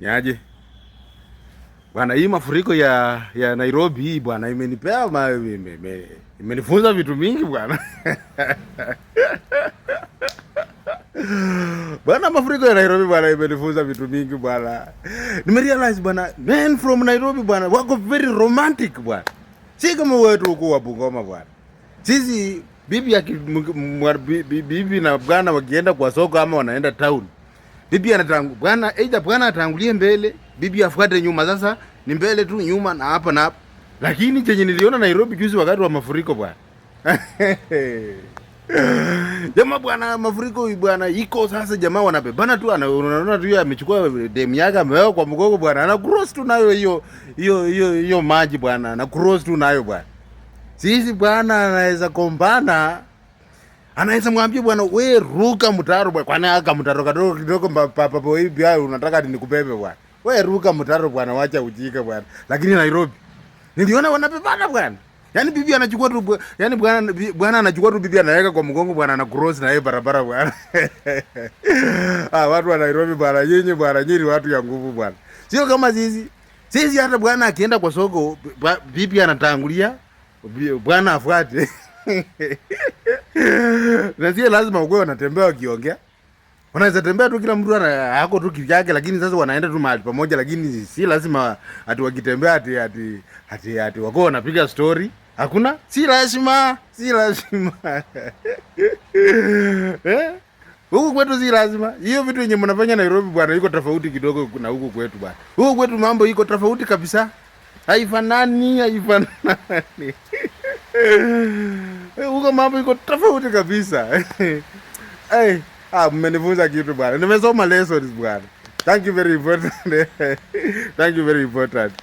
Niaje? Bwana, hii mafuriko ya Nairobi hii bwana imenipea imenifunza vitu mingi bwana. Bwana, mafuriko ya Nairobi bwana imenifunza vitu mingi bwana. Nimerealize bwana, men from Nairobi bwana wako very romantic bwana. Si kama wetu huko wa Bungoma bwana. Sisi bibi na bwana wakienda kwa soko ama wanaenda town. Bibi anatangu bwana, bwana atangulie mbele, bibi afuate nyuma. Sasa ni mbele tu, nyuma na hapa na hapa. Lakini chenye niliona Nairobi juzi wakati wa mafuriko bwana. Jamaa bwana, mafuriko bwana iko sasa, jamaa wanabebana tu, unaona tu amechukua demu yake ameweka kwa mgongo bwana, ana cross tu nayo hiyo maji bwana, na cross tu nayo bwana. Sisi bwana anaweza kombana, anaweza mwambia bwana, we ruka mtaro bwana, kwani aka mtaro kidogo papa hivi unataka nikubebe bwana, we ruka mtaro bwana, wacha ujika bwana. Lakini Nairobi niliona wanabebana bwana, yani bibi anachukua tu, yani bwana anachukua tu bibi anaweka kwa mgongo bwana, na cross na yeye barabara bwana. Watu wa Nairobi bwana, nyinyi watu ya nguvu bwana, sio kama sisi hata bwana akienda kwa soko bibi anatangulia, bwana afuate. Na sio lazima uwe wanatembea wakiongea. Wanaweza tembea tu, kila mtu hako tu kivyake, lakini sasa wanaenda tu mahali pamoja, lakini si lazima ati wakitembea ati wako wanapiga story. Hakuna, si lazima. Huku kwetu si lazima. Hiyo vitu yenye mnafanya Nairobi bwana iko tofauti kidogo na huku kwetu bwana. Huku kwetu mambo iko tofauti kabisa. Haifanani. Huko mambo iko tofauti kabisa. Mmenifunza kitu bwana. Nimesoma lessons bwana. Thank you very important.